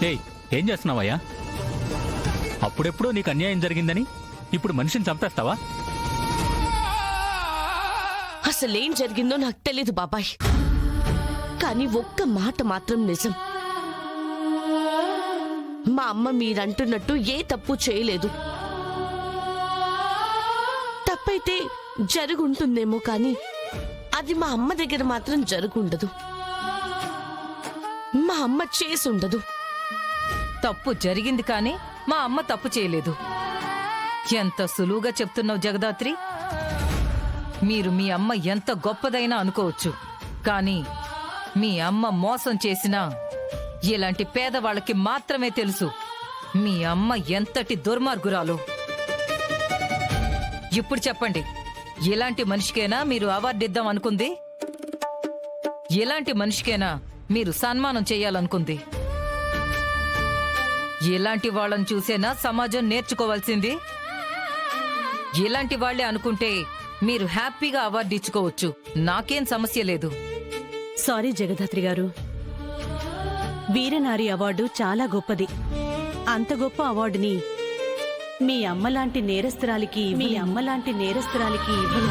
ఏయ్, ఏం చేస్తున్నావయ్యా? అప్పుడెప్పుడో నీకు అన్యాయం జరిగిందని ఇప్పుడు మనిషిని చంపేస్తావా? అసలేం జరిగిందో నాకు తెలీదు బాబాయ్, కానీ ఒక్క మాట మాత్రం నిజం. మా అమ్మ మీరంటున్నట్టు ఏ తప్పు చేయలేదు. తప్పైతే జరుగుంటుందేమో కానీ అది మా అమ్మ దగ్గర మాత్రం జరుగుండదు. మా అమ్మ చేసుండదు. తప్పు జరిగింది కానీ మా అమ్మ తప్పు చేయలేదు. ఎంత సులువుగా చెప్తున్నావు జగదాత్రి. మీరు మీ అమ్మ ఎంత గొప్పదైనా అనుకోవచ్చు, కానీ మీ అమ్మ మోసం చేసినా ఇలాంటి పేదవాళ్ళకి మాత్రమే తెలుసు మీ అమ్మ ఎంతటి దుర్మార్గురాలో. ఇప్పుడు చెప్పండి, ఇలాంటి మనిషికేనా మీరు అవార్డు ఇద్దాం అనుకుంది? ఇలాంటి మనిషికేనా మీరు సన్మానం చేయాలనుకుంది? ఇలాంటి వాళ్ళని చూసేనా సమాజం నేర్చుకోవాల్సింది? ఇలాంటి వాళ్లే అనుకుంటే మీరు హ్యాపీగా అవార్డు ఇచ్చుకోవచ్చు, నాకేం సమస్య లేదు. సారీ జగదాత్రి గారు, వీరనారి అవార్డు చాలా గొప్పది. అంత గొప్ప అవార్డుని మీ అమ్మలాంటి నేరస్తురాలికి ఇవ్వను.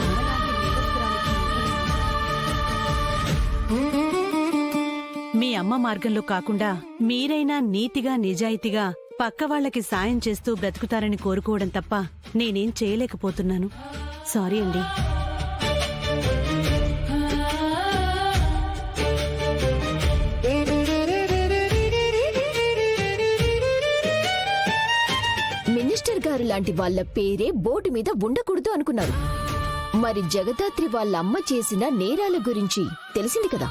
మీ అమ్మ మార్గంలో కాకుండా మీరైనా నీతిగా నిజాయితీగా పక్కవాళ్లకి సాయం చేస్తూ బ్రతుకుతారని కోరుకోవడం తప్ప నేనేం చేయలేకపోతున్నాను. సారీ అండి. మినిస్టర్ గారు లాంటి వాళ్ళ పేరే బోర్డు మీద ఉండకూడదు అనుకున్నారు. మరి జగదాత్రి వాళ్ళ అమ్మ చేసిన నేరాల గురించి తెలిసింది కదా,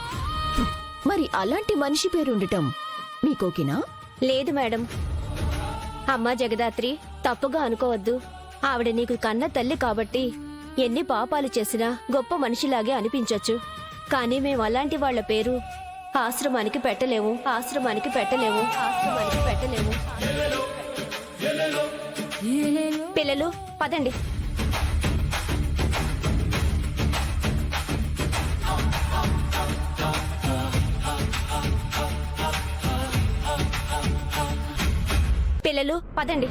మరి అలాంటి మనిషి పేరుండటం మీకోకేనా? లేదు మేడం. అమ్మా జగదాత్రి, తప్పుగా అనుకోవద్దు. ఆవిడ నీకు కన్న తల్లి కాబట్టి ఎన్ని పాపాలు చేసినా గొప్ప మనిషిలాగే అనిపించొచ్చు. కానీ మేము అలాంటి వాళ్ల పేరు ఆశ్రమానికి పెట్టలేము. పిల్లలు పదండి. పిల్లలు పదండి.